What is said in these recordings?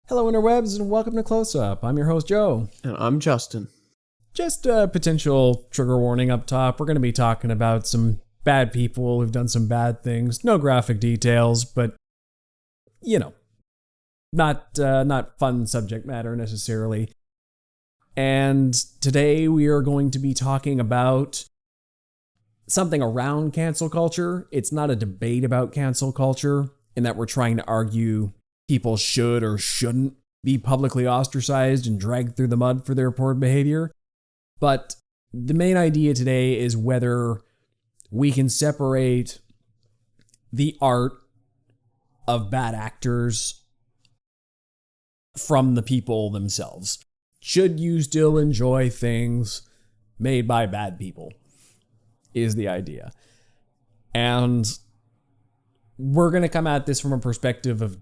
Hello, interwebs, and welcome to Closeup. I'm your host, Joe. And I'm Justin. Just a potential trigger warning up top. We're going to be talking about some bad people who've done some bad things. No graphic details, but, not fun subject matter necessarily. And today we are going to be talking about something around cancel culture. It's not a debate about cancel culture in that we're trying to argue people should or shouldn't be publicly ostracized and dragged through the mud for their poor behavior. But the main idea today is whether we can separate the art of bad actors from the people themselves. Should you still enjoy things made by bad people? Is the idea. And we're going to come at this from a perspective of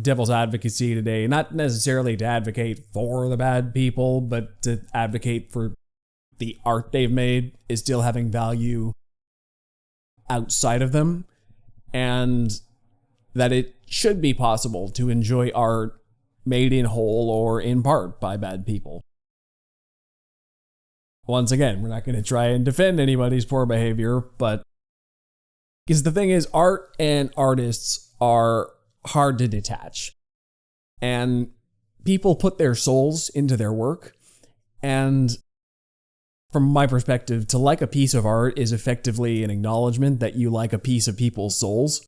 devil's advocacy today, not necessarily to advocate for the bad people, but to advocate for the art they've made is still having value outside of them, and that it should be possible to enjoy art made in whole or in part by bad people. Once again, we're not going to try and defend anybody's poor behavior, but because the thing is, art and artists are hard to detach. And people put their souls into their work. And from my perspective, to like a piece of art is effectively an acknowledgement that you like a piece of people's souls.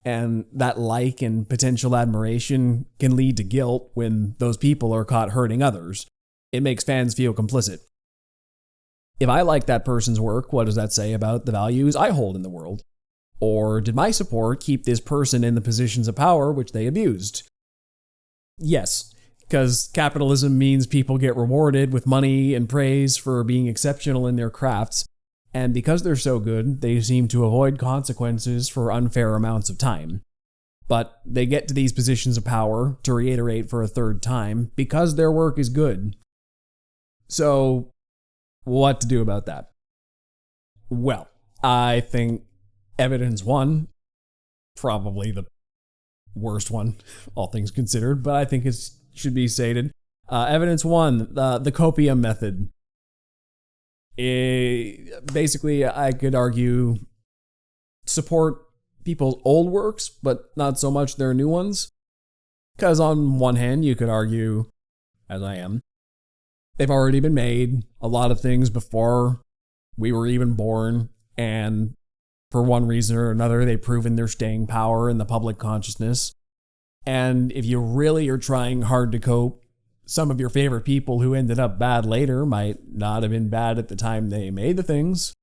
And that like and potential admiration can lead to guilt when those people are caught hurting others. It makes fans feel complicit. If I like that person's work, what does that say about the values I hold in the world? Or did my support keep this person in the positions of power which they abused? Yes, because capitalism means people get rewarded with money and praise for being exceptional in their crafts, and because they're so good, they seem to avoid consequences for unfair amounts of time. But they get to these positions of power, to reiterate for a third time, because their work is good. So, what to do about that? Well, I think Evidence 1, probably the worst one, all things considered, but I think it should be stated. Evidence 1, the Copium Method. Basically, I could argue support people's old works, but not so much their new ones. Because on one hand, you could argue, as I am, they've already been made, a lot of things before we were even born, and for one reason or another, they've proven their staying power in the public consciousness. And if you really are trying hard to cope, some of your favorite people who ended up bad later might not have been bad at the time they made the things,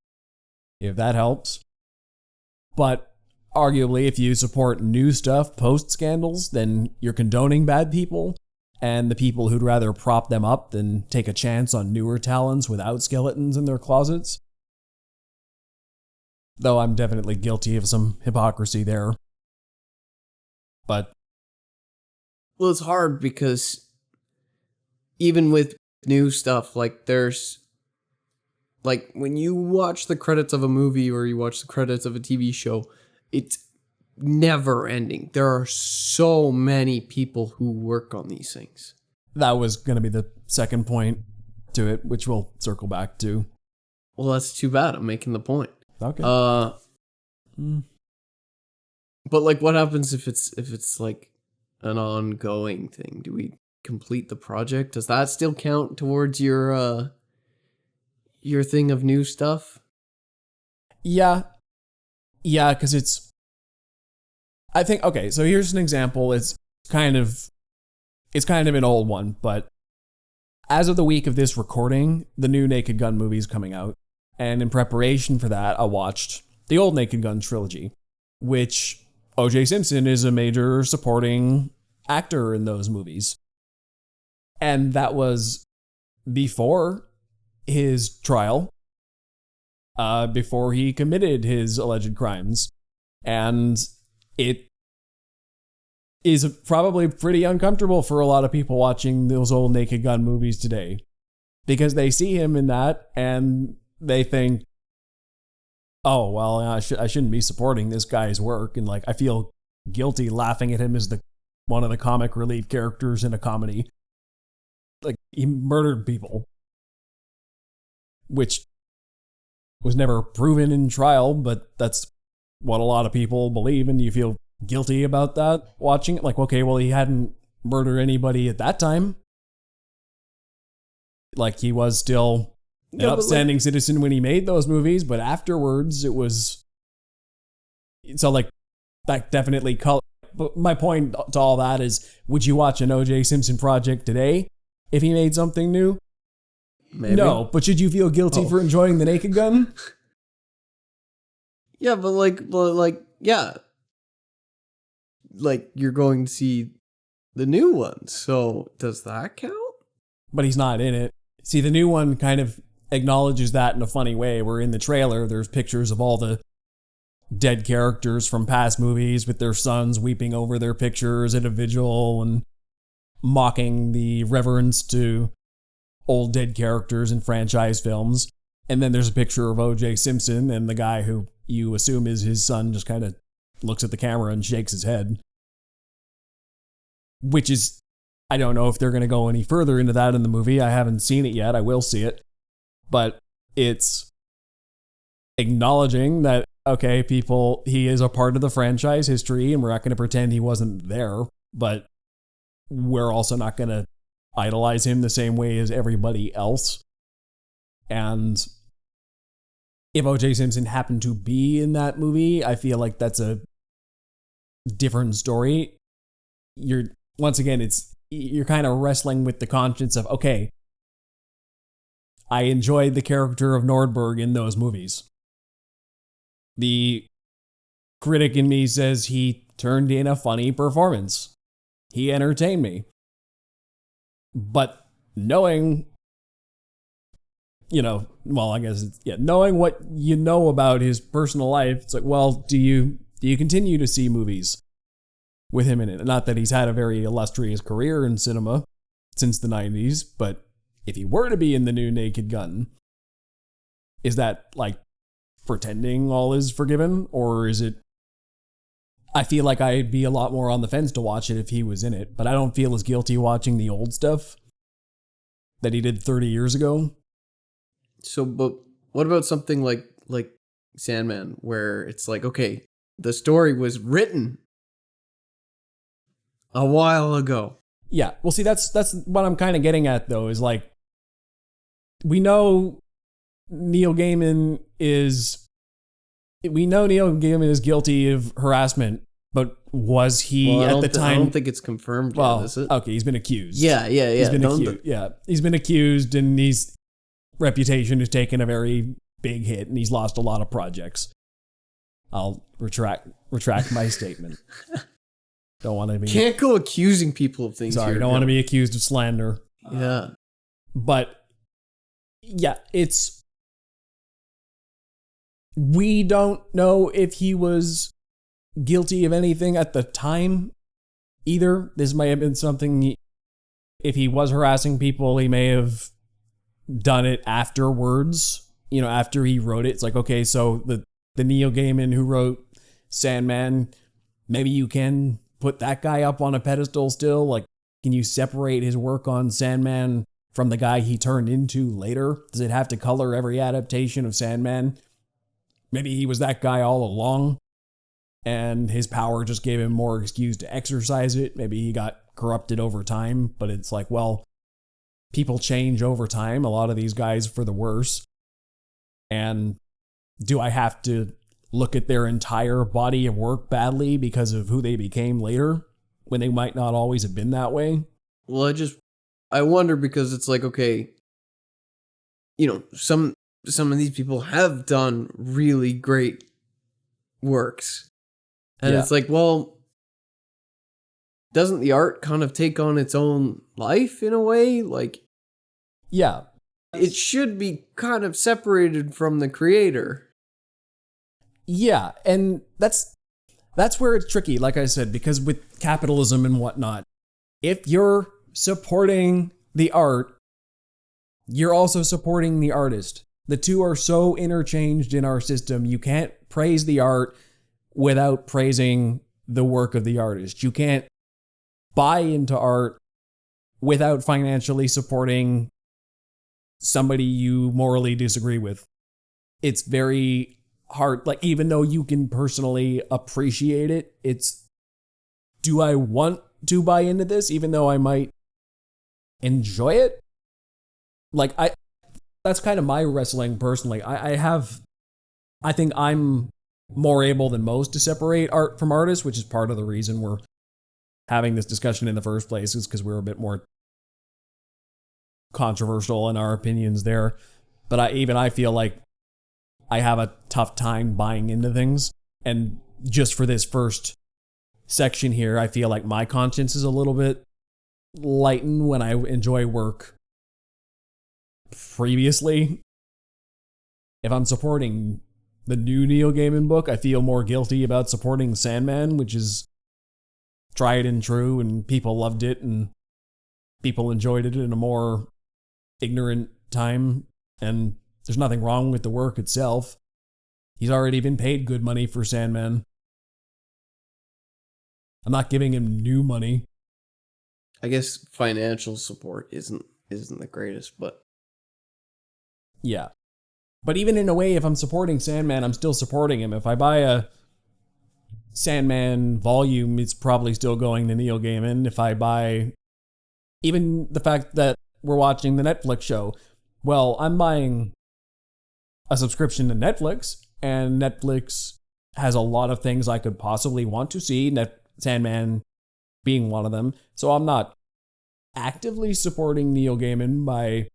if that helps. But arguably, if you support new stuff post-scandals, then you're condoning bad people, and the people who'd rather prop them up than take a chance on newer talents without skeletons in their closets. Though I'm definitely guilty of some hypocrisy there. But Well, it's hard because even with new stuff, there's when you watch the credits of a movie or you watch the credits of a TV show, it's never ending. There are so many people who work on these things. that was going to be the second point to it, which we'll circle back to. Well, that's too bad. I'm making the point. Okay. But what happens if it's an ongoing thing? Do we complete the project? Does that still count towards your thing of new stuff? Yeah, because it's... I think, okay, so here's an example. It's kind of an old one, but as of the week of this recording, the new Naked Gun movie is coming out. And in preparation for that, I watched the old Naked Gun trilogy, which O.J. Simpson is a major supporting actor in those movies. And that was before his trial, before he committed his alleged crimes. And it is probably pretty uncomfortable for a lot of people watching those old Naked Gun movies today, because they see him in that and they think, oh, well, I shouldn't be supporting this guy's work. And I feel guilty laughing at him as one of the comic relief characters in a comedy. Like, he murdered people, which was never proven in trial, but that's what a lot of people believe, and you feel guilty about that watching it. Like, okay, well, he hadn't murdered anybody at that time. Like, he was still an upstanding citizen when he made those movies, but afterwards it was... So, like, that definitely... But my point to all that is, would you watch an O.J. Simpson project today if he made something new? Maybe. No, but should you feel guilty for enjoying The Naked Gun? Yeah, but yeah. Like, you're going to see the new one, so does that count? But he's not in it. See, the new one kind of acknowledges that in a funny way, where in the trailer, there's pictures of all the dead characters from past movies with their sons weeping over their pictures at a vigil and mocking the reverence to old dead characters in franchise films. And then there's a picture of O.J. Simpson, and the guy who you assume is his son just kind of looks at the camera and shakes his head. Which is, I don't know if they're going to go any further into that in the movie. I haven't seen it yet. I will see it. But it's acknowledging that, okay, people, he is a part of the franchise history, and we're not going to pretend he wasn't there, but we're also not going to idolize him the same way as everybody else. And if O.J. Simpson happened to be in that movie, I feel like that's a different story. Once again, you're kind of wrestling with the conscience of, okay, I enjoyed the character of Nordberg in those movies. The critic in me says he turned in a funny performance. He entertained me. But knowing, knowing what you know about his personal life, it's like, well, do you continue to see movies with him in it? Not that he's had a very illustrious career in cinema since the 90s, but if he were to be in the new Naked Gun, is that like pretending all is forgiven? Or is it... I feel like I'd be a lot more on the fence to watch it if he was in it, but I don't feel as guilty watching the old stuff that he did 30 years ago. So, but what about something like Sandman, where it's like, okay, the story was written a while ago. Yeah, well, see, that's what I'm kind of getting at, though, is like, we know Neil Gaiman is guilty of harassment, but was he at the time? I don't think it's confirmed yet, is it? Okay, he's been accused. Yeah. He's been accused, and his reputation has taken a very big hit, and he's lost a lot of projects. I'll retract my statement. Don't want to be... Can't go accusing people of things. Sorry, don't want to be accused of slander. Yeah. But, yeah, we don't know if he was guilty of anything at the time either. This may have been something... If he was harassing people, he may have done it afterwards. After he wrote it. It's like, okay, so the Neil Gaiman who wrote Sandman, maybe you can put that guy up on a pedestal still? Like, can you separate his work on Sandman from the guy he turned into later? Does it have to color every adaptation of Sandman? Maybe he was that guy all along, and his power just gave him more excuse to exercise it. Maybe he got corrupted over time, but it's like, well, people change over time, a lot of these guys for the worse. And do I have to look at their entire body of work badly because of who they became later, when they might not always have been that way? Well, I wonder, because it's like, okay, some of these people have done really great works. And It's like, well, doesn't the art kind of take on its own life in a way? Like, yeah, it should be kind of separated from the creator. Yeah, and that's where it's tricky, like I said, because with capitalism and whatnot, if you're supporting the art, you're also supporting the artist. The two are so interchanged in our system, you can't praise the art without praising the work of the artist. You can't buy into art without financially supporting somebody you morally disagree with. It's very hard. Like, even though you can personally appreciate it, it's, do I want to buy into this even though I might enjoy it? Like, that's kind of my wrestling personally. I think I'm more able than most to separate art from artists, which is part of the reason we're having this discussion in the first place, is because we're a bit more controversial in our opinions there. But I feel like I have a tough time buying into things. And just for this first section here, I feel like my conscience is a little bit lightened when I enjoy work previously. If I'm supporting the new Neil Gaiman book, I feel more guilty about supporting Sandman, which is tried and true, and people loved it, and people enjoyed it in a more ignorant time, and there's nothing wrong with the work itself. He's already been paid good money for Sandman. I'm not giving him new money. I guess financial support isn't the greatest, but yeah. But even in a way, if I'm supporting Sandman, I'm still supporting him. If I buy a Sandman volume, it's probably still going to Neil Gaiman. If I buy, even the fact that we're watching the Netflix show, well, I'm buying a subscription to Netflix, and Netflix has a lot of things I could possibly want to see, Sandman being one of them. So I'm not actively supporting Neil Gaiman by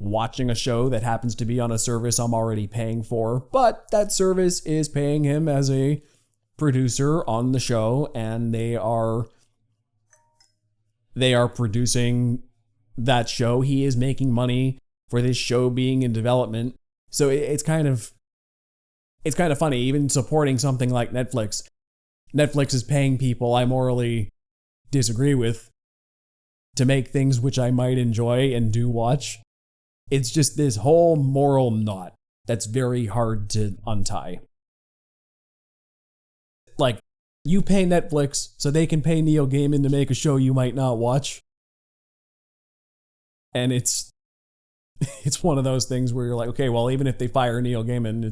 watching a show that happens to be on a service I'm already paying for, but that service is paying him as a producer on the show, and they are producing that show. He is making money for this show being in development. So it's kind of funny, even supporting something like Netflix. Netflix is paying people I morally disagree with to make things which I might enjoy and do watch. It's just this whole moral knot that's very hard to untie. Like, you pay Netflix so they can pay Neil Gaiman to make a show you might not watch. And it's one of those things where you're like, okay, well, even if they fire Neil Gaiman,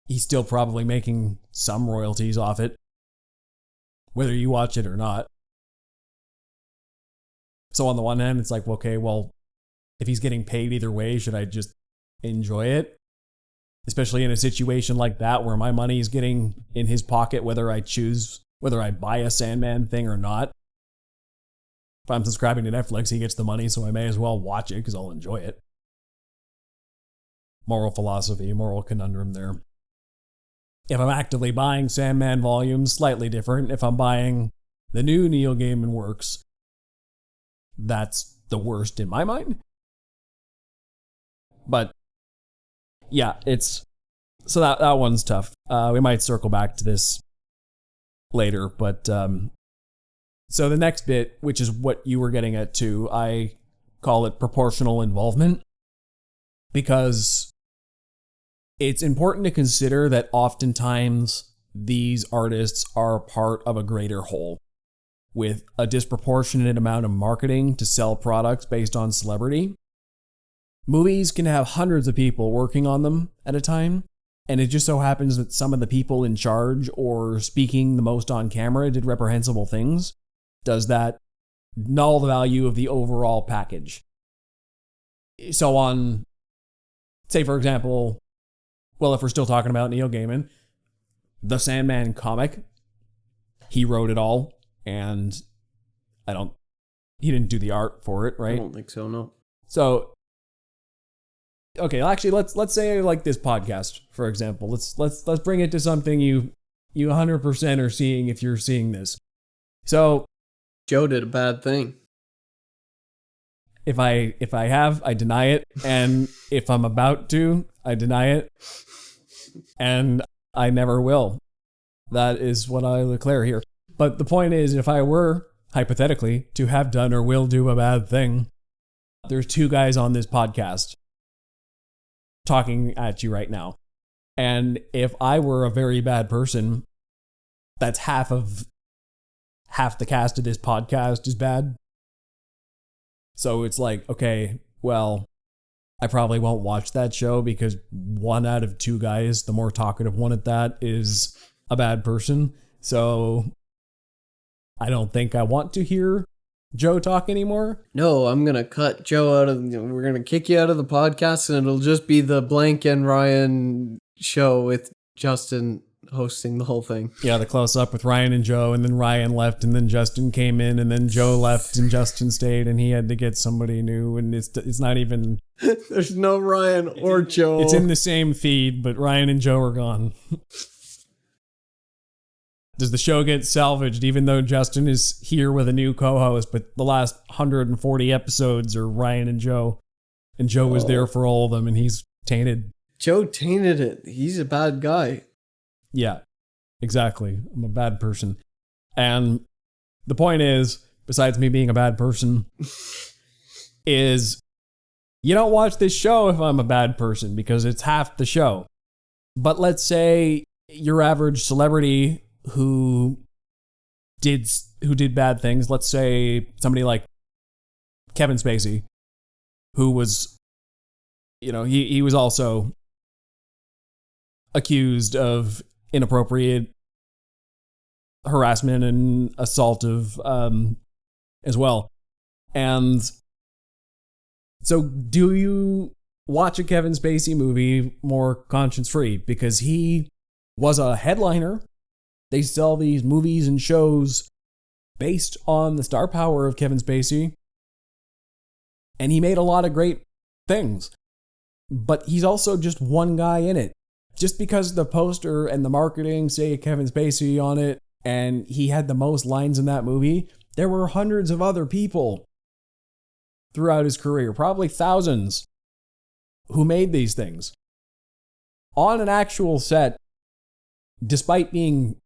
he's still probably making some royalties off it, whether you watch it or not. So on the one hand, it's like, okay, well, if he's getting paid either way, should I just enjoy it? Especially in a situation like that where my money is getting in his pocket, whether I buy a Sandman thing or not. If I'm subscribing to Netflix, he gets the money, so I may as well watch it because I'll enjoy it. Moral philosophy, moral conundrum there. If I'm actively buying Sandman volumes, slightly different. If I'm buying the new Neil Gaiman works, that's the worst in my mind. But yeah, so that one's tough. We might circle back to this later, but so the next bit, which is what you were getting at too, I call it proportional involvement, because it's important to consider that oftentimes these artists are part of a greater whole, with a disproportionate amount of marketing to sell products based on celebrity. Movies can have hundreds of people working on them at a time, and it just so happens that some of the people in charge or speaking the most on camera did reprehensible things. Does that null the value of the overall package? So on, say for example, well, if we're still talking about Neil Gaiman, the Sandman comic, he wrote it all, and he didn't do the art for it, right? I don't think so, no. So, okay, actually, let's say like this podcast, for example. Let's bring it to something you 100% are seeing if you're seeing this. So, Joe did a bad thing. If I have, I deny it, and if I'm about to, I deny it, and I never will. That is what I declare here. But the point is, if I were, hypothetically, to have done or will do a bad thing, there's two guys on this podcast talking at you right now. And if I were a very bad person, that's half of half the cast of this podcast is bad. So it's like, okay, well, I probably won't watch that show because 1 out of 2 guys, the more talkative one at that, is a bad person. So I don't think I want to hear Joe talk anymore. No, I'm going to cut Joe out of... We're going to kick you out of the podcast, and it'll just be the Blank and Ryan show with Justin hosting the whole thing. Yeah, the close-up with Ryan and Joe, and then Ryan left, and then Justin came in, and then Joe left, and Justin stayed, and he had to get somebody new, and it's not even... There's no Ryan or Joe. It's in the same feed, but Ryan and Joe are gone. Does the show get salvaged even though Justin is here with a new co-host, but the last 140 episodes are Ryan and Joe was there for all of them, and he's tainted. Joe tainted it. He's a bad guy. Yeah, exactly. I'm a bad person. And the point is, besides me being a bad person, is you don't watch this show if I'm a bad person because it's half the show. But let's say your average celebrity who did bad things, let's say somebody like Kevin Spacey, who was, he was also accused of inappropriate harassment and assault as well. And so do you watch a Kevin Spacey movie more conscience-free? Because he was a headliner. They sell these movies and shows based on the star power of Kevin Spacey. And he made a lot of great things. But he's also just one guy in it. Just because the poster and the marketing say Kevin Spacey on it, and he had the most lines in that movie, there were hundreds of other people throughout his career, probably thousands, who made these things. On an actual set, despite being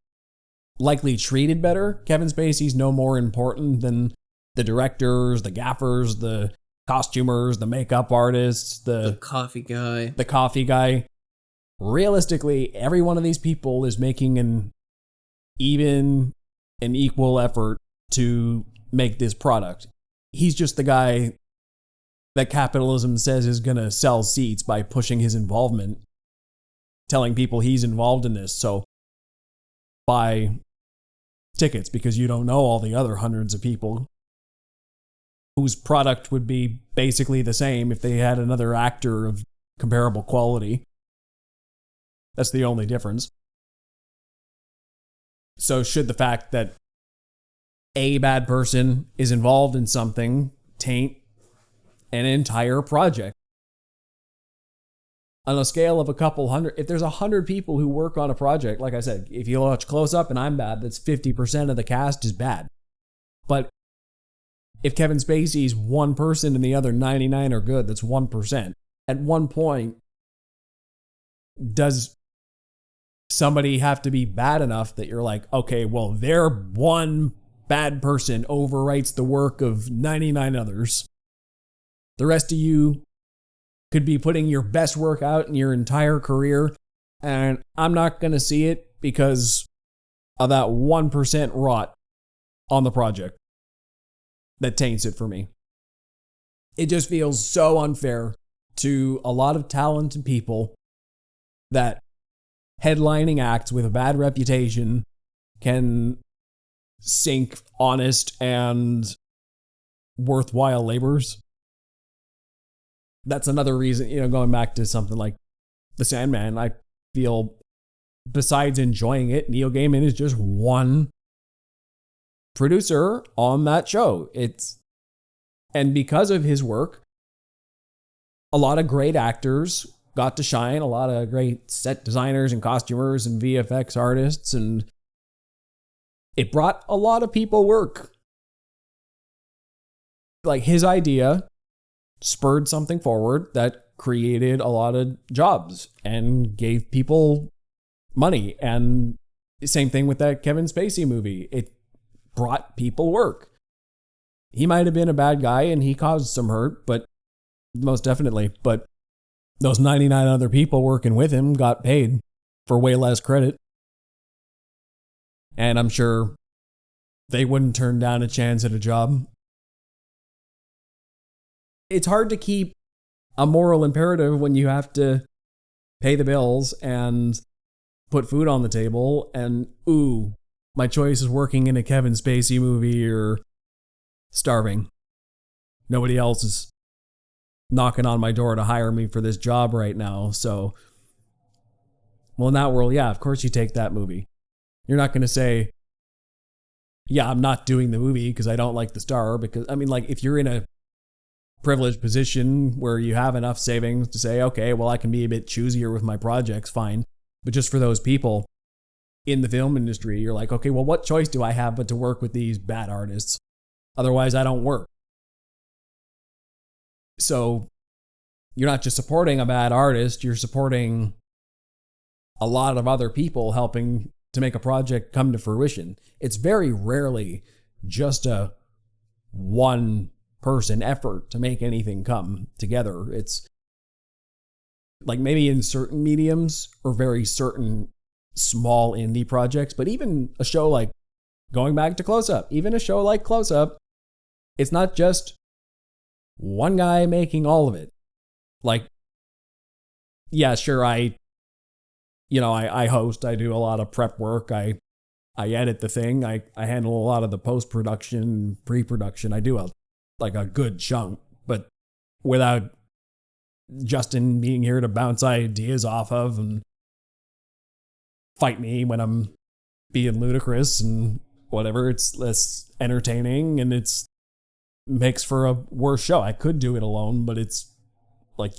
likely treated better, Kevin Spacey's no more important than the directors, the gaffers, the costumers, the makeup artists, the coffee guy. The coffee guy. Realistically, every one of these people is making an equal effort to make this product. He's just the guy that capitalism says is going to sell seats by pushing his involvement, telling people he's involved in this. So buy tickets because you don't know all the other hundreds of people whose product would be basically the same if they had another actor of comparable quality. That's the only difference. So should the fact that a bad person is involved in something taint an entire project? On a scale of a couple hundred, if there's 100 people who work on a project, like I said, if you watch Close-Up and I'm bad, that's 50% of the cast is bad. But if Kevin Spacey's one person and the other 99 are good, that's 1%. At one point, does somebody have to be bad enough that you're like, okay, well, their one bad person overwrites the work of 99 others. The rest of you could be putting your best work out in your entire career, and I'm not going to see it because of that 1% rot on the project that taints it for me. It just feels so unfair to a lot of talented people that headlining acts with a bad reputation can sink honest and worthwhile labors. That's another reason, going back to something like The Sandman, I feel, besides enjoying it, Neil Gaiman is just one producer on that show. And because of his work, a lot of great actors got to shine, a lot of great set designers and costumers and VFX artists, and it brought a lot of people work. Like, his idea spurred something forward that created a lot of jobs and gave people money. And same thing with that Kevin Spacey movie. It brought people work. He might have been a bad guy and he caused some hurt, but most definitely. But those 99 other people working with him got paid for way less credit. And I'm sure they wouldn't turn down a chance at a job. It's hard to keep a moral imperative when you have to pay the bills and put food on the table, and ooh, my choice is working in a Kevin Spacey movie or starving. Nobody else is knocking on my door to hire me for this job right now, so... Well, in that world, yeah, of course you take that movie. You're not going to say, yeah, I'm not doing the movie because I don't like the star, because, I mean, like, if you're in a privileged position where you have enough savings to say, okay, well, I can be a bit choosier with my projects, fine. But just for those people in the film industry, you're like, okay, well, what choice do I have but to work with these bad artists? Otherwise, I don't work. So you're not just supporting a bad artist, you're supporting a lot of other people helping to make a project come to fruition. It's very rarely just a one person effort to make anything come together. It's like maybe in certain mediums or very certain small indie projects, but even a show like, going back to Closeup, even a show like Closeup, it's not just one guy making all of it. Like, yeah, sure, I host, I do a lot of prep work, I edit the thing, I handle a lot of the post-production, pre-production, I do a good chunk, but without Justin being here to bounce ideas off of and fight me when I'm being ludicrous and whatever, it's less entertaining and it's makes for a worse show. I could do it alone, but it's like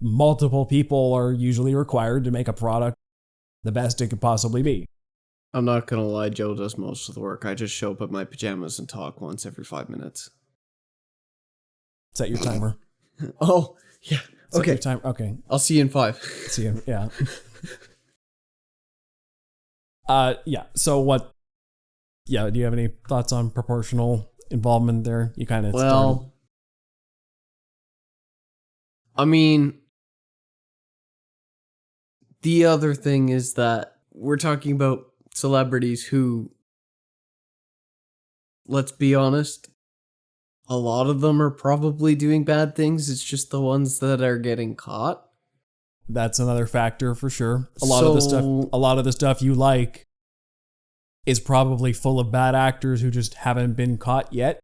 multiple people are usually required to make a product the best it could possibly be. I'm not gonna lie, Joe does most of the work. I just show up in my pajamas and talk once every 5 minutes. Set your timer. Oh, yeah. Set your time. Okay. I'll see you in 5. See you. Yeah. Yeah. So what? Yeah. Do you have any thoughts on proportional involvement there? You kind of started. I mean, the other thing is that we're talking about celebrities who, let's be honest, a lot of them are probably doing bad things. It's just the ones that are getting caught. That's another factor for sure. A lot of the stuff you like is probably full of bad actors who just haven't been caught yet.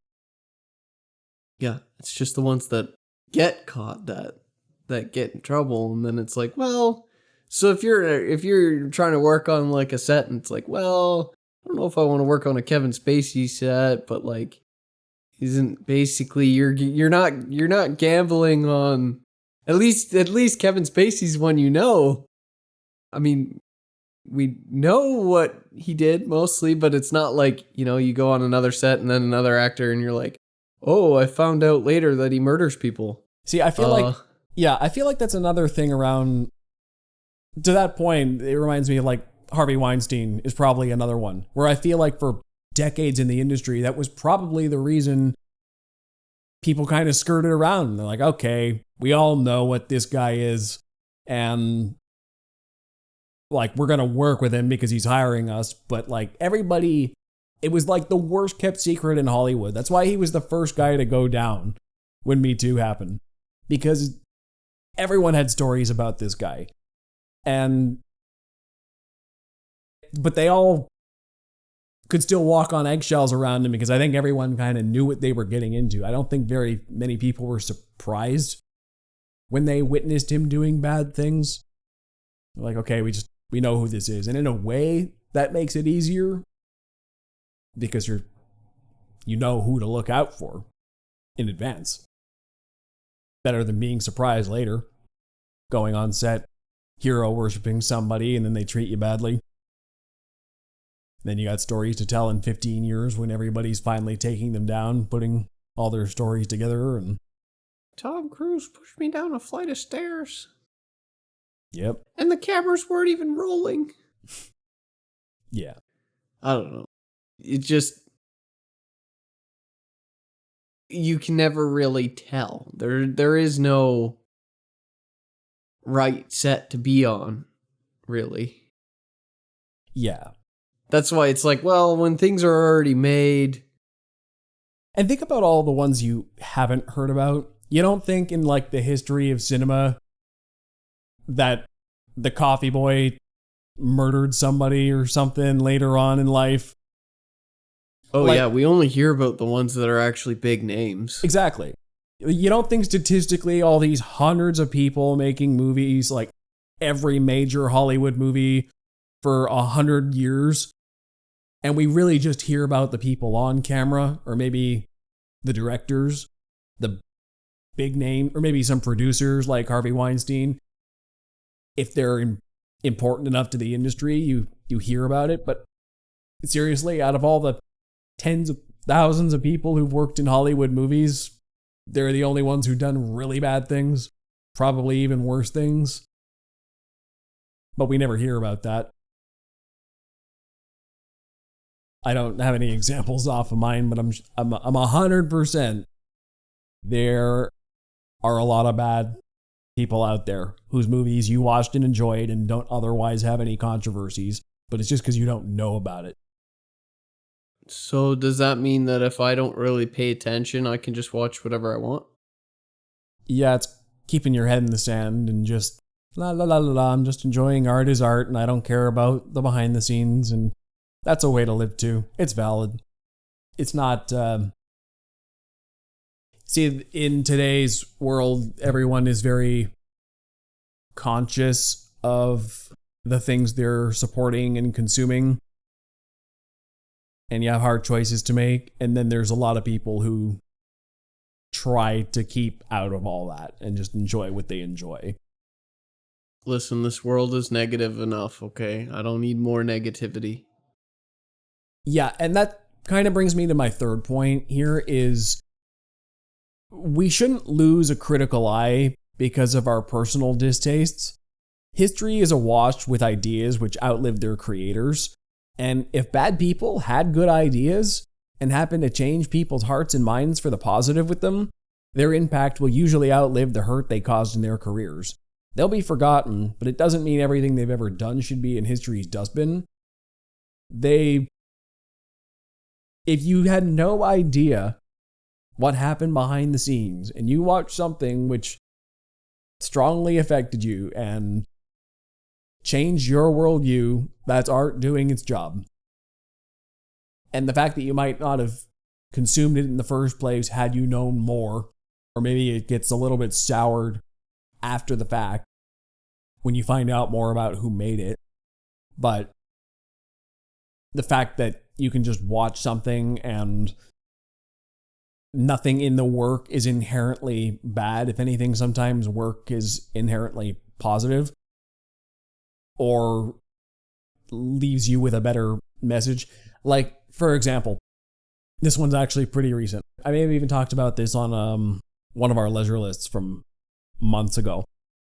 Yeah, it's just the ones that get caught that get in trouble, and then it's like, well, so if you're trying to work on like a set and it's like, well, I don't know if I want to work on a Kevin Spacey set, but like, isn't basically you're not gambling on at least Kevin Spacey's one, you know. I mean, we know what he did mostly, but it's not like, you know, you go on another set and then another actor and you're like, oh, I found out later that he murders people. See, I feel like that's another thing around. To that point, it reminds me of like Harvey Weinstein is probably another one where I feel like for decades in the industry, that was probably the reason people kind of skirted around. They're like, okay, we all know what this guy is, and like, we're going to work with him because he's hiring us. But like everybody, it was like the worst kept secret in Hollywood. That's why he was the first guy to go down when Me Too happened, because everyone had stories about this guy. But they all could still walk on eggshells around him because I think everyone kind of knew what they were getting into. I don't think very many people were surprised when they witnessed him doing bad things. They're like, okay, we know who this is. And in a way, that makes it easier because you know who to look out for in advance. Better than being surprised later, going on set, hero worshipping somebody, and then they treat you badly. Then you got stories to tell in 15 years when everybody's finally taking them down, putting all their stories together. And Tom Cruise pushed me down a flight of stairs. Yep. And the cameras weren't even rolling. Yeah. I don't know. It just... You can never really tell. There is no right set to be on, really. Yeah. That's why it's like, well, when things are already made. And think about all the ones you haven't heard about. You don't think in like the history of cinema that the coffee boy murdered somebody or something later on in life? Oh, like, yeah, we only hear about the ones that are actually big names. Exactly. You don't think statistically all these hundreds of people making movies, like every major Hollywood movie for 100 years, and we really just hear about the people on camera, or maybe the directors, the big name, or maybe some producers like Harvey Weinstein. If they're important enough to the industry, you hear about it. But seriously, out of all the tens of thousands of people who've worked in Hollywood movies, they're the only ones who've done really bad things, probably even worse things. But we never hear about that. I don't have any examples off of mine, but I'm 100%. There are a lot of bad people out there whose movies you watched and enjoyed and don't otherwise have any controversies, but it's just because you don't know about it. So does that mean that if I don't really pay attention, I can just watch whatever I want? Yeah, it's keeping your head in the sand and just la la la la la. I'm just enjoying art as art, and I don't care about the behind the scenes, and that's a way to live too. It's valid. It's not. See, in today's world, everyone is very conscious of the things they're supporting and consuming. And you have hard choices to make. And then there's a lot of people who try to keep out of all that and just enjoy what they enjoy. Listen, this world is negative enough, okay? I don't need more negativity. Yeah, and that kind of brings me to my third point here is we shouldn't lose a critical eye because of our personal distastes. History is awash with ideas which outlived their creators. And if bad people had good ideas and happen to change people's hearts and minds for the positive with them, their impact will usually outlive the hurt they caused in their careers. They'll be forgotten, but it doesn't mean everything they've ever done should be in history's dustbin. If you had no idea what happened behind the scenes and you watched something which strongly affected you and changed your worldview, that's art doing its job. And the fact that you might not have consumed it in the first place had you known more, or maybe it gets a little bit soured after the fact when you find out more about who made it. But the fact that you can just watch something and nothing in the work is inherently bad. If anything, sometimes work is inherently positive or leaves you with a better message. Like, for example, this one's actually pretty recent. I may have even talked about this on one of our leisure lists from months ago.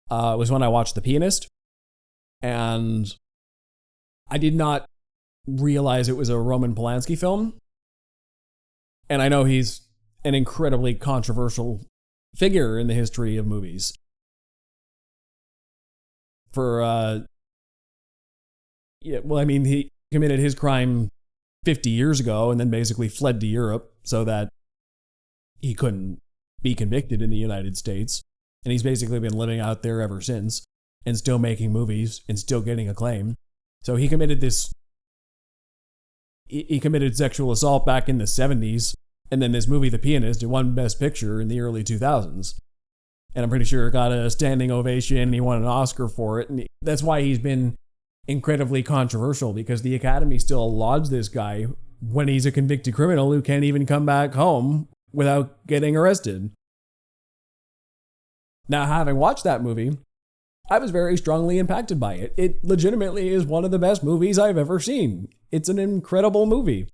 It was when I watched The Pianist, and I did not realize it was a Roman Polanski film. And I know he's an incredibly controversial figure in the history of movies. He committed his crime 50 years ago and then basically fled to Europe so that he couldn't be convicted in the United States. And he's basically been living out there ever since and still making movies and still getting acclaim. So he committed sexual assault back in the 70s. And then this movie, The Pianist, it won Best Picture in the early 2000s. And I'm pretty sure it got a standing ovation and he won an Oscar for it. And that's why he's been incredibly controversial, because the Academy still lauds this guy when he's a convicted criminal who can't even come back home without getting arrested. Now, having watched that movie, I was very strongly impacted by it. It legitimately is one of the best movies I've ever seen. It's an incredible movie.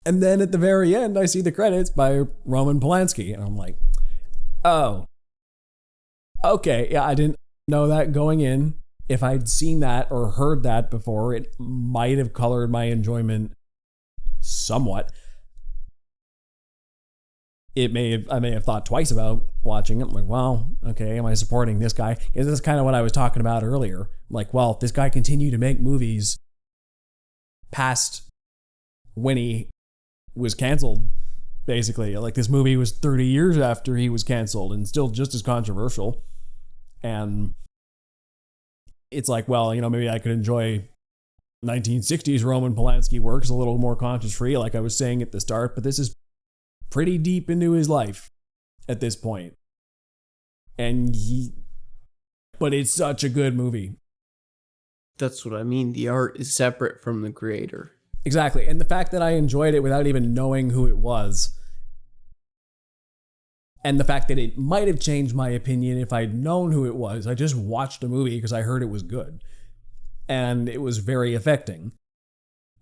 And then at the very end, I see the credits by Roman Polanski. And I'm like, oh, okay. Yeah, I didn't know that going in. If I'd seen that or heard that before, it might have colored my enjoyment somewhat. I may have thought twice about watching it. I'm like, well, okay, am I supporting this guy? This is kind of what I was talking about earlier. I'm like, well, if this guy continued to make movies past when he was canceled, basically. Like, this movie was 30 years after he was canceled and still just as controversial. And it's like, well, maybe I could enjoy 1960s Roman Polanski works a little more conscience-free, like I was saying at the start, but this is pretty deep into his life at this point. But it's such a good movie. That's what I mean. The art is separate from the creator. Exactly. And the fact that I enjoyed it without even knowing who it was, and the fact that it might have changed my opinion if I'd known who it was. I just watched a movie because I heard it was good. And it was very affecting.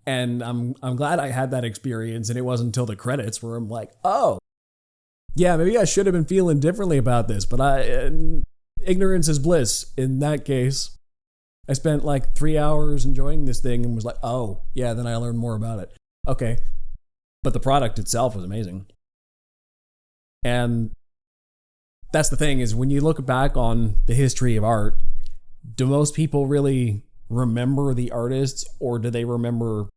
And I'm glad I had that experience, and it wasn't until the credits where I'm like, oh, yeah, maybe I should have been feeling differently about this, but ignorance is bliss in that case. I spent like 3 hours enjoying this thing and was like, oh, yeah, then I learned more about it. Okay. But the product itself was amazing. And that's the thing, is when you look back on the history of art, do most people really remember the artists, or do they remember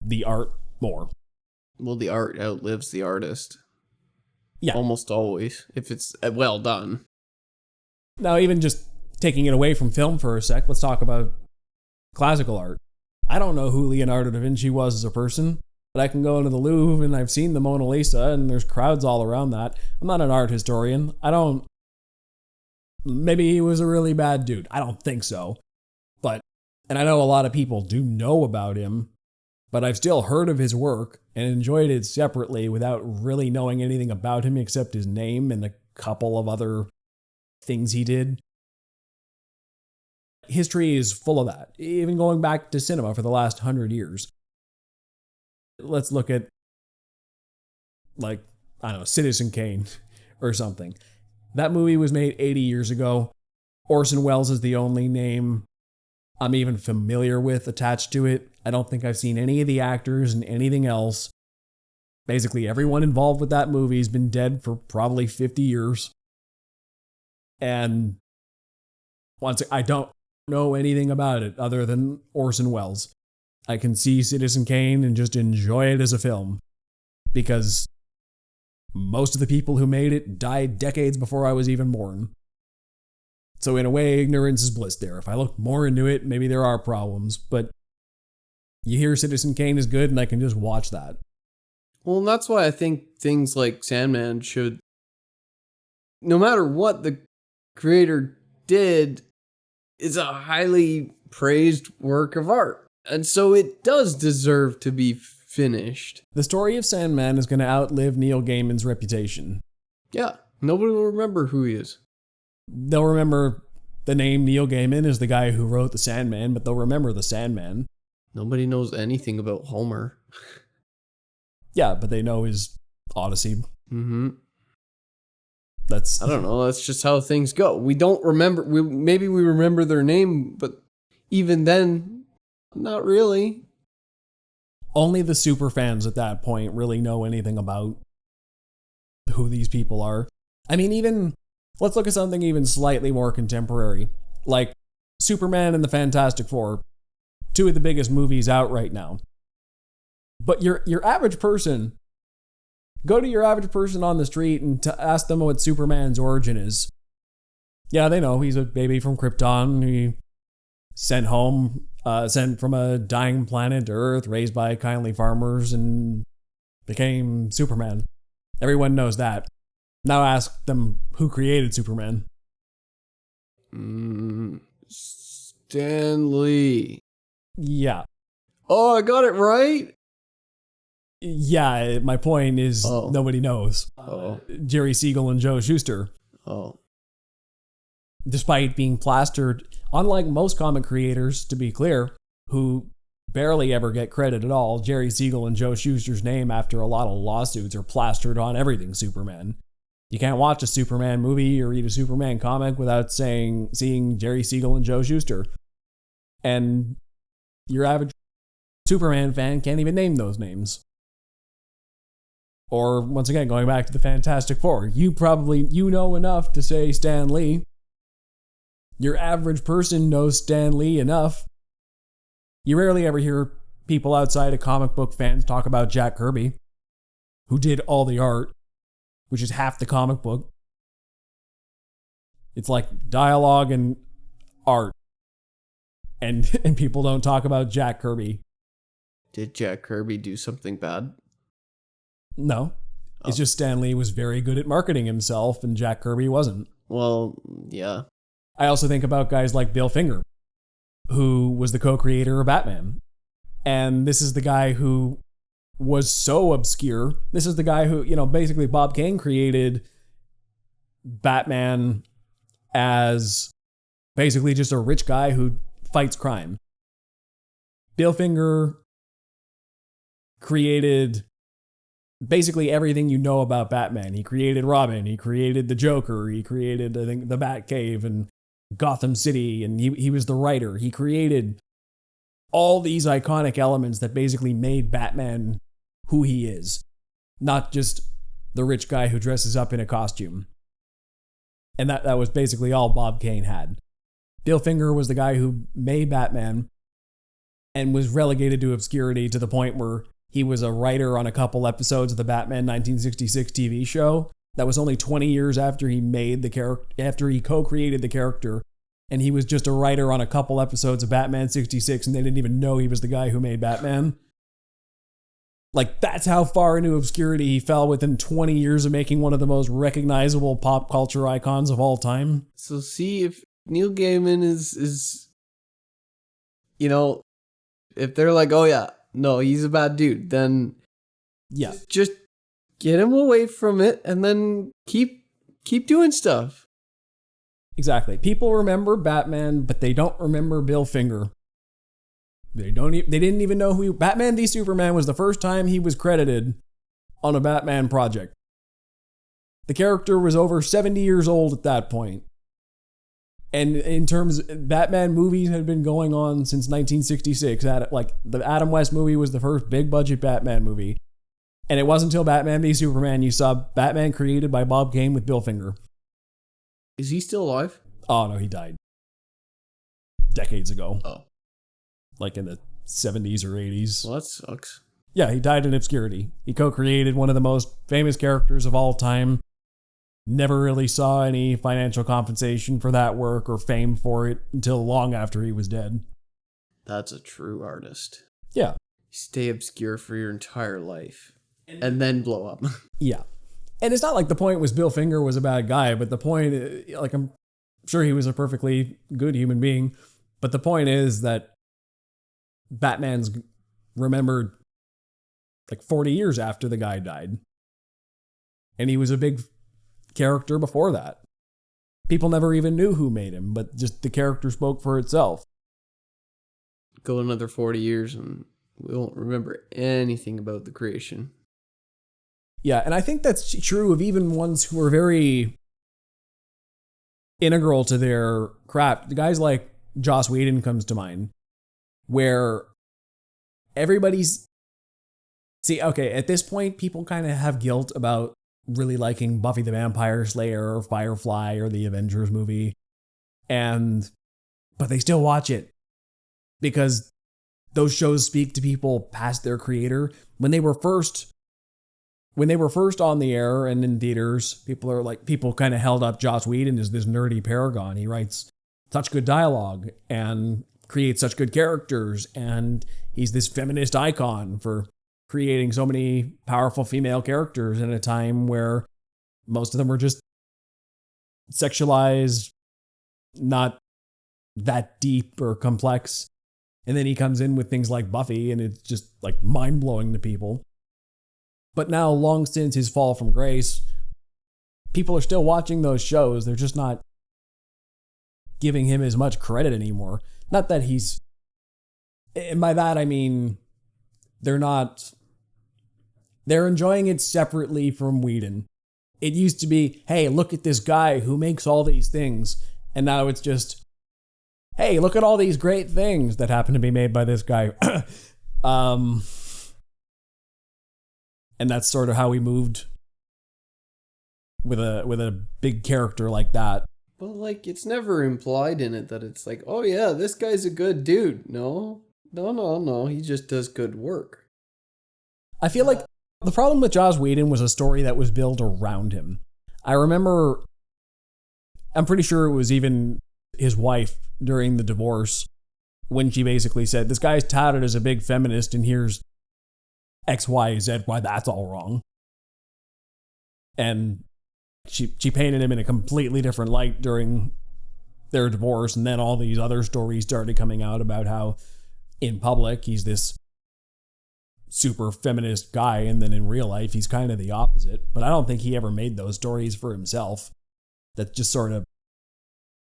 the art more? Well, the art outlives the artist. Yeah. Almost always, if it's well done. Now, even just taking it away from film for a sec, let's talk about classical art. I don't know who Leonardo da Vinci was as a person, but I can go into the Louvre and I've seen the Mona Lisa and there's crowds all around that. I'm not an art historian. Maybe he was a really bad dude. I don't think so. And I know a lot of people do know about him, but I've still heard of his work and enjoyed it separately without really knowing anything about him except his name and a couple of other things he did. History is full of that, even going back to cinema for the last 100 years. Let's look at, Citizen Kane or something. That movie was made 80 years ago. Orson Welles is the only name I'm even familiar with attached to it. I don't think I've seen any of the actors and anything else. Basically, everyone involved with that movie has been dead for probably 50 years. And I don't know anything about it other than Orson Welles. I can see Citizen Kane and just enjoy it as a film, because most of the people who made it died decades before I was even born. So in a way, ignorance is bliss there. If I look more into it, maybe there are problems, but you hear Citizen Kane is good and I can just watch that. Well, and that's why I think things like Sandman should, no matter what the creator did, is a highly praised work of art. And so it does deserve to be finished. The story of Sandman is going to outlive Neil Gaiman's reputation. Yeah, nobody will remember who he is. They'll remember the name Neil Gaiman as the guy who wrote the Sandman, but they'll remember the Sandman. Nobody knows anything about Homer. Yeah, but they know his Odyssey. Mm-hmm. I don't know, that's just how things go. We don't remember, maybe we remember their name, but even then, not really. Only the super fans at that point really know anything about who these people are. I mean, let's look at something even slightly more contemporary, like Superman and the Fantastic Four, two of the biggest movies out right now. But your average person, go to your average person on the street and ask them what Superman's origin is. Yeah, they know he's a baby from Krypton. He sent from a dying planet Earth, raised by kindly farmers, and became Superman. Everyone knows that. Now ask them who created Superman. Stan Lee. Yeah. Oh, I got it right? Yeah, my point is nobody knows. Oh. Jerry Siegel and Joe Shuster. Oh. Despite being plastered, unlike most comic creators, to be clear, who barely ever get credit at all, Jerry Siegel and Joe Shuster's name after a lot of lawsuits are plastered on everything Superman. You can't watch a Superman movie or read a Superman comic without seeing Jerry Siegel and Joe Shuster. And your average Superman fan can't even name those names. Or, once again, going back to the Fantastic Four, you know enough to say Stan Lee. Your average person knows Stan Lee enough. You rarely ever hear people outside of comic book fans talk about Jack Kirby, who did all the art, which is half the comic book. It's like dialogue and art. And people don't talk about Jack Kirby. Did Jack Kirby do something bad? No. It's just Stan Lee was very good at marketing himself and Jack Kirby wasn't. Well, yeah. I also think about guys like Bill Finger, who was the co-creator of Batman. And this is the guy who was so obscure. This is the guy who, basically Bob Kane created Batman as basically just a rich guy who fights crime. Bill Finger created basically everything you know about Batman. He created Robin, he created the Joker, he created, I think, the Batcave and Gotham City, and he was the writer. He created all these iconic elements that basically made Batman who he is, not just the rich guy who dresses up in a costume. And that was basically all Bob Kane had. Bill Finger was the guy who made Batman and was relegated to obscurity to the point where he was a writer on a couple episodes of the Batman 1966 TV show. That was only 20 years after he made the character, after he co-created the character, and he was just a writer on a couple episodes of Batman 66, and they didn't even know he was the guy who made Batman. Like, that's how far into obscurity he fell within 20 years of making one of the most recognizable pop culture icons of all time. So see, if Neil Gaiman is if they're like, oh yeah, no, he's a bad dude, then yeah, just get him away from it and then keep doing stuff. Exactly. People remember Batman, but they don't remember Bill Finger. They didn't even know who Batman v Superman was the first time he was credited on a Batman project. The character was over 70 years old at that point. And in terms, Batman movies had been going on since 1966. Like, the Adam West movie was the first big budget Batman movie. And it wasn't until Batman v Superman you saw Batman created by Bob Kane with Bill Finger. Is he still alive? Oh, no, he died decades ago. Oh. Like in the 70s or 80s. Well, that sucks. Yeah, he died in obscurity. He co-created one of the most famous characters of all time. Never really saw any financial compensation for that work or fame for it until long after he was dead. That's a true artist. Yeah. Stay obscure for your entire life and then blow up. Yeah. And it's not like the point was Bill Finger was a bad guy, but the point, like, I'm sure he was a perfectly good human being, but the point is that Batman's remembered like 40 years after the guy died. And he was a big character before that. People never even knew who made him, but just the character spoke for itself. Go another 40 years and we won't remember anything about the creation. Yeah, and I think that's true of even ones who are very integral to their craft. The guys like Joss Whedon comes to mind, where everybody's... See, okay, at this point, people kind of have guilt about really liking Buffy the Vampire Slayer or Firefly or the Avengers movie, but they still watch it because those shows speak to people past their creator. When they were first on the air and in theaters, people kind of held up Joss Whedon as this nerdy paragon. He writes such good dialogue and creates such good characters, and he's this feminist icon for creating so many powerful female characters in a time where most of them were just sexualized, not that deep or complex. And then he comes in with things like Buffy, and it's just like mind-blowing to people. But now, long since his fall from grace, people are still watching those shows. They're just not giving him as much credit anymore. Not that he's... And by that, I mean, they're enjoying it separately from Whedon. It used to be, hey, look at this guy who makes all these things. And now it's just, hey, look at all these great things that happen to be made by this guy. And that's sort of how we moved with a big character like that. But like, it's never implied in it that it's like, oh yeah, this guy's a good dude. No, No. He just does good work. I feel like the problem with Joss Whedon was a story that was built around him. I remember, I'm pretty sure it was even his wife during the divorce when she basically said, this guy's touted as a big feminist and here's X, Y, Z, why that's all wrong. And she painted him in a completely different light during their divorce, and then all these other stories started coming out about how in public he's this super feminist guy, and then in real life he's kind of the opposite. But I don't think he ever made those stories for himself. That's just sort of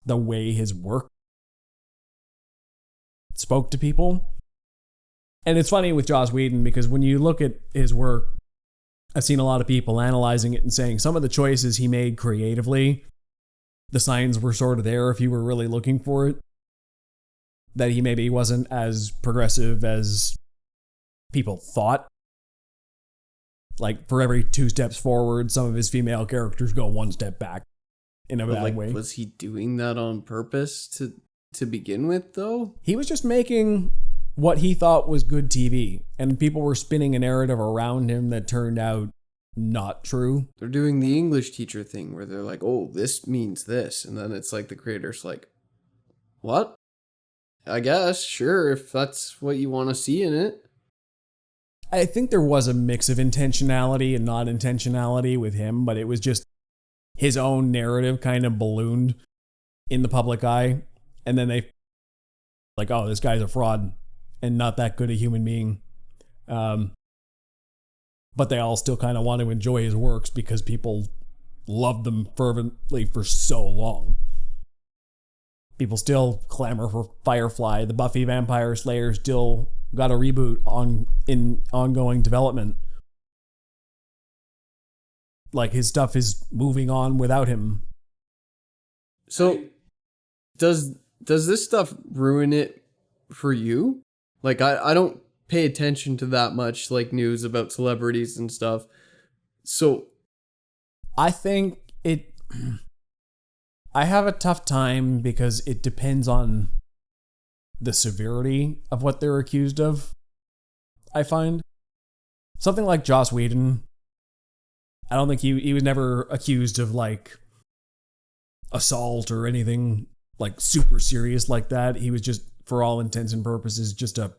the way his work spoke to people. And it's funny with Joss Whedon because when you look at his work, I've seen a lot of people analyzing it and saying some of the choices he made creatively, the signs were sort of there if you were really looking for it, that he maybe wasn't as progressive as people thought. Like, for every 2 steps forward, some of his female characters go 1 step back in a bad way. Was he doing that on purpose to begin with, though? He was just making what he thought was good TV, and people were spinning a narrative around him that turned out not true. They're doing the English teacher thing where they're like, oh, this means this. And then it's like the creator's like, what? I guess, sure, if that's what you want to see in it. I think there was a mix of intentionality and non-intentionality with him, but it was just his own narrative kind of ballooned in the public eye. And then they like, oh, this guy's a fraud and not that good a human being. But they all still kind of want to enjoy his works because people loved them fervently for so long. People still clamor for Firefly. The Buffy Vampire Slayer still got a reboot in ongoing development. Like, his stuff is moving on without him. So, does this stuff ruin it for you? Like, I don't pay attention to that much, like, news about celebrities and stuff. So, I think I have a tough time because it depends on the severity of what they're accused of, I find. Something like Joss Whedon, I don't think he was never accused of, like, assault or anything, like, super serious like that. He was just, for all intents and purposes, just a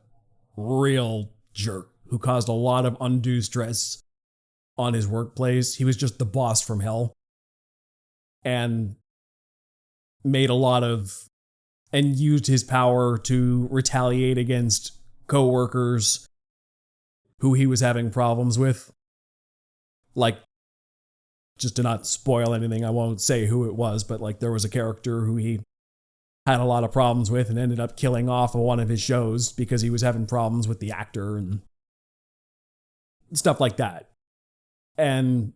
real jerk who caused a lot of undue stress on his workplace. He was just the boss from hell. And made a lot of, and used his power to retaliate against co-workers who he was having problems with. Like, just to not spoil anything, I won't say who it was, but like there was a character who he had a lot of problems with and ended up killing off one of his shows because he was having problems with the actor and stuff like that. And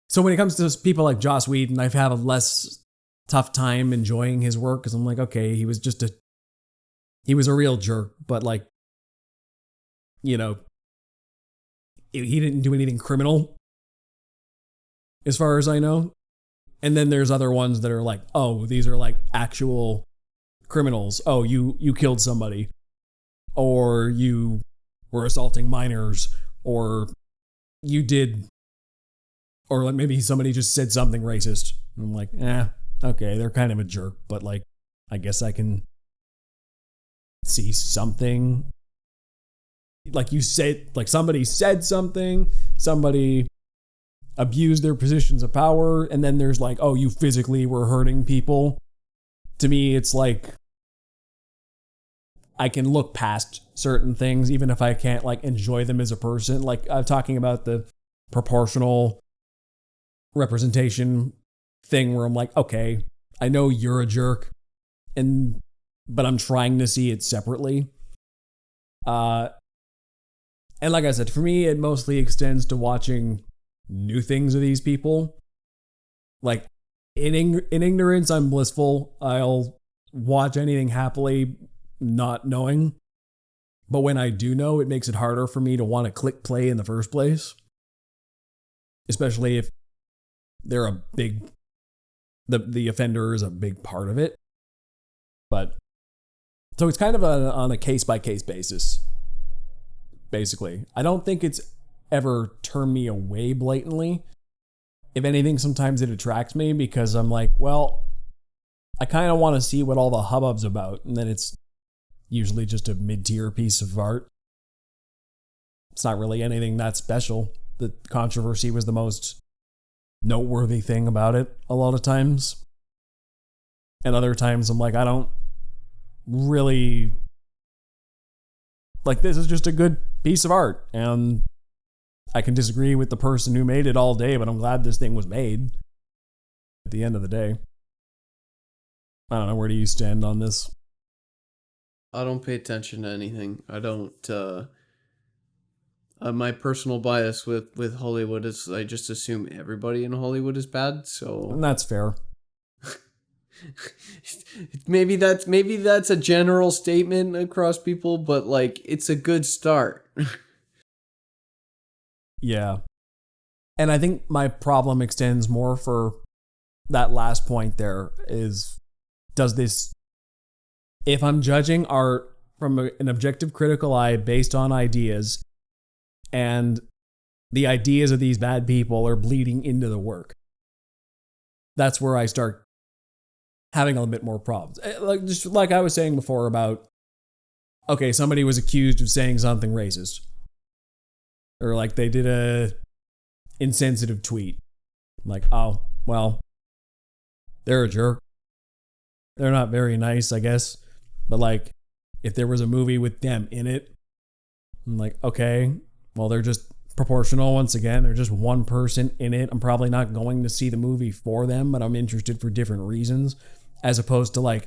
so when it comes to people like Joss Whedon, I've had a less tough time enjoying his work because I'm like, okay, he was a real jerk, but like, you know, he didn't do anything criminal as far as I know. And then there's other ones that are like, oh, these are like actual criminals. Oh, you killed somebody, or you were assaulting minors, or you did, or like maybe somebody just said something racist. And I'm like, okay, they're kind of a jerk, but like, I guess I can see something. Like you said, like somebody said something, somebody abused their positions of power, and then there's like, oh, you physically were hurting people. To me, it's like, I can look past certain things, even if I can't like enjoy them as a person. Like I'm talking about the proportional representation thing where I'm like, okay, I know you're a jerk, but I'm trying to see it separately. And like I said, for me, it mostly extends to watching new things of these people. Like in ignorance, I'm blissful. I'll watch anything happily, not knowing. But when I do know, it makes it harder for me to want to click play in the first place. Especially if they're the offender is a big part of it. But So it's kind of on a case-by-case basis, basically. I don't think it's ever turned me away blatantly. If anything, sometimes it attracts me because I'm like, well, I kind of want to see what all the hubbub's about. And then it's usually just a mid-tier piece of art. It's not really anything that special. The controversy was the most noteworthy thing about it a lot of times. And other times I'm like, I don't really... Like, this is just a good piece of art. And I can disagree with the person who made it all day, but I'm glad this thing was made at the end of the day. I don't know, where do you stand on this? I don't pay attention to anything. I don't, my personal bias with Hollywood is I just assume everybody in Hollywood is bad, so... And that's fair. maybe that's a general statement across people, but, like, it's a good start. Yeah. And I think my problem extends more for that last point there is, does this, if I'm judging art from an objective critical eye based on ideas, and the ideas of these bad people are bleeding into the work, that's where I start having a little bit more problems. Just like I was saying before about, okay, somebody was accused of saying something racist. Or like they did a insensitive tweet. Like, oh, well, they're a jerk. They're not very nice, I guess. But like, if there was a movie with them in it, I'm like, okay, well, they're just proportional once again. They're just one person in it. I'm probably not going to see the movie for them, but I'm interested for different reasons. As opposed to like,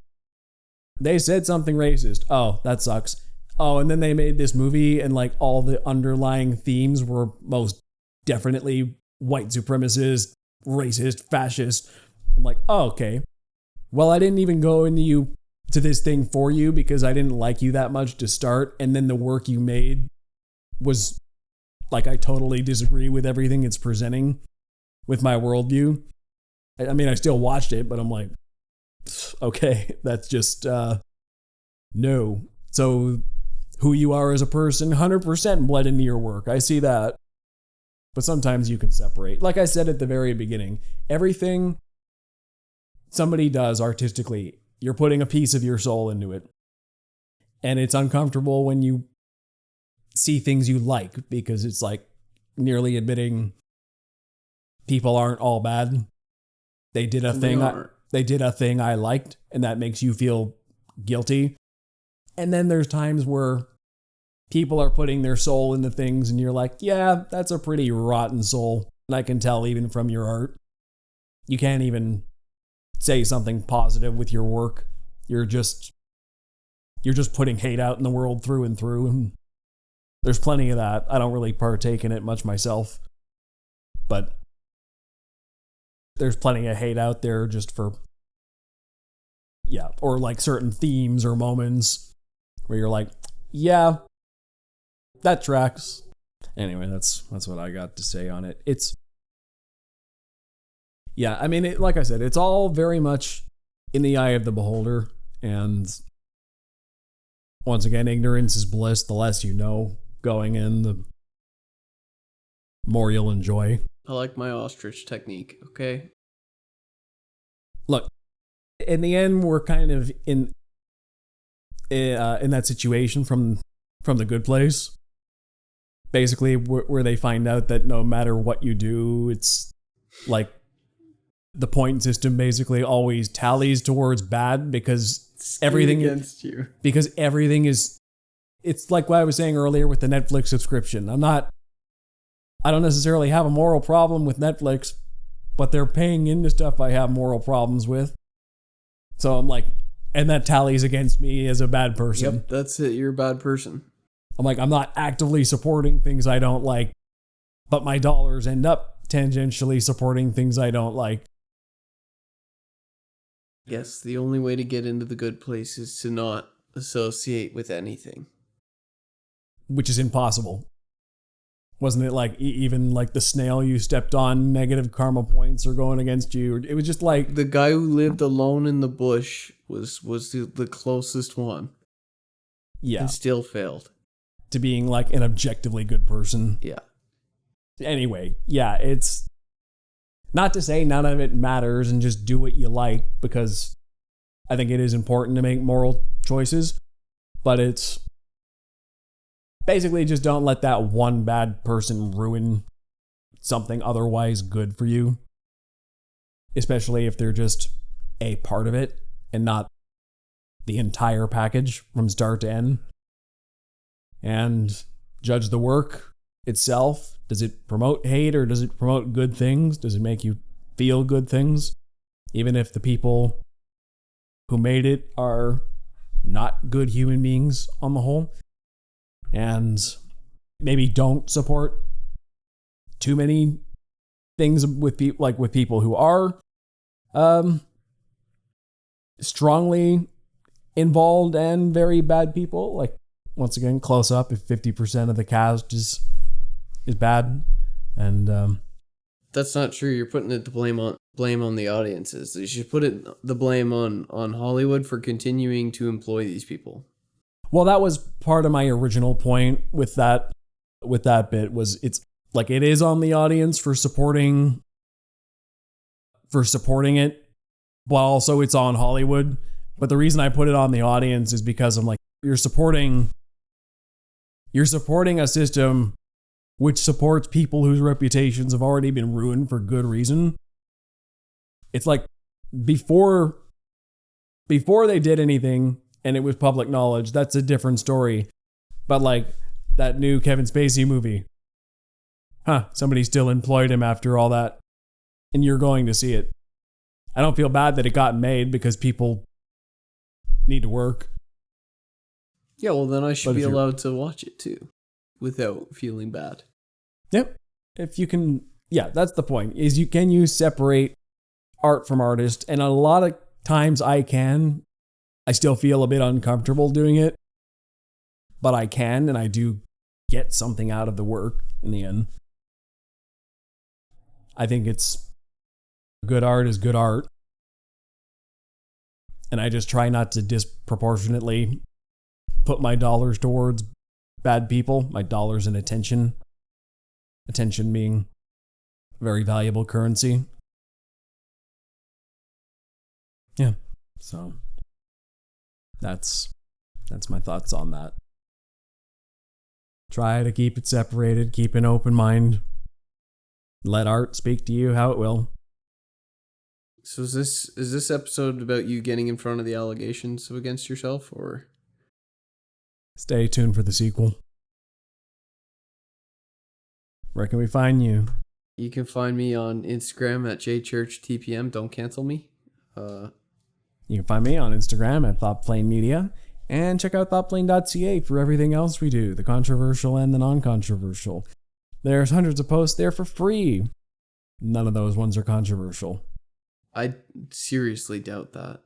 they said something racist. Oh, that sucks. Oh, and then they made this movie and like all the underlying themes were most definitely white supremacist, racist, fascist. I'm like, oh, okay. Well, I didn't even go into this thing for you because I didn't like you that much to start. And then the work you made was like, I totally disagree with everything it's presenting with my worldview. I mean, I still watched it, but I'm like, okay, that's just, no. So who you are as a person, 100% bled into your work. I see that. But sometimes you can separate. Like I said at the very beginning, everything somebody does artistically, you're putting a piece of your soul into it. And it's uncomfortable when you see things you like, because it's like nearly admitting people aren't all bad. They did a thing I liked, and that makes you feel guilty. And then there's times where people are putting their soul into things and you're like, yeah, that's a pretty rotten soul. And I can tell even from your art. You can't even say something positive with your work. You're just putting hate out in the world through and through. And there's plenty of that. I don't really partake in it much myself. But there's plenty of hate out there just for, yeah, or like certain themes or moments where you're like, yeah, that tracks. Anyway, that's what I got to say on it. It's, yeah, I mean, like I said, it's all very much in the eye of the beholder. And once again, ignorance is bliss. The less you know going in, the more you'll enjoy. I like my ostrich technique, okay? Look, in the end, we're kind of in that situation from The Good Place. Basically, where they find out that no matter what you do, it's like the point system basically always tallies towards bad because everything against you. Because everything is, it's like what I was saying earlier with the Netflix subscription. I don't necessarily have a moral problem with Netflix, but they're paying into stuff I have moral problems with. So I'm like, and that tallies against me as a bad person. Yep, that's it. You're a bad person. I'm like, I'm not actively supporting things I don't like, but my dollars end up tangentially supporting things I don't like. Yes, the only way to get into The Good Place is to not associate with anything. Which is impossible. Wasn't it like even like the snail you stepped on, negative karma points are going against you? It was just like... The guy who lived alone in the bush was the closest one. Yeah. And still failed. To being like an objectively good person. Yeah. Anyway, yeah, it's not to say none of it matters and just do what you like, because I think it is important to make moral choices, but it's basically just don't let that one bad person ruin something otherwise good for you, especially if they're just a part of it and not the entire package from start to end. And judge the work itself. Does it promote hate or does it promote good things? Does it make you feel good things? Even if the people who made it are not good human beings on the whole. And maybe don't support too many things with people who are strongly involved and very bad people. Like, once again, close-up, if 50% of the cast is bad. And that's not true. You're putting the blame on the audiences. You should put the blame on Hollywood for continuing to employ these people. Well, that was part of my original point with that bit, was it's like it is on the audience for supporting it, but also it's on Hollywood. But the reason I put it on the audience is because I'm like, you're supporting a system which supports people whose reputations have already been ruined for good reason. It's like before they did anything and it was public knowledge, that's a different story. But like that new Kevin Spacey movie, somebody still employed him after all that, and you're going to see it. I don't feel bad that it got made because people need to work. Yeah, well then I should be allowed to watch it too, without feeling bad. Yep. If you can, yeah, that's the point, is can you separate art from artist? And a lot of times I can. I still feel a bit uncomfortable doing it, but I can, and I do get something out of the work in the end. I think it's good art is good art. And I just try not to disproportionately put my dollars towards bad people, my dollars and attention. Attention being very valuable currency. Yeah. So that's my thoughts on that. Try to keep it separated, keep an open mind. Let art speak to you how it will. So is this episode about you getting in front of the allegations against yourself, or? Stay tuned for the sequel. Where can we find you? You can find me on Instagram at jchurchtpm. Don't cancel me. You can find me on Instagram at ThoughtPlaneMedia, and check out thoughtplane.ca for everything else we do, the controversial and the non-controversial. There's hundreds of posts there for free. None of those ones are controversial. I seriously doubt that.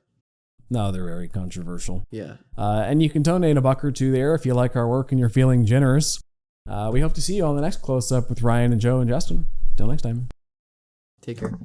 No, they're very controversial. Yeah. And you can donate $1 or $2 there if you like our work and you're feeling generous. We hope to see you on the next close-up with Ryan and Joe and Justin. Till next time. Take care.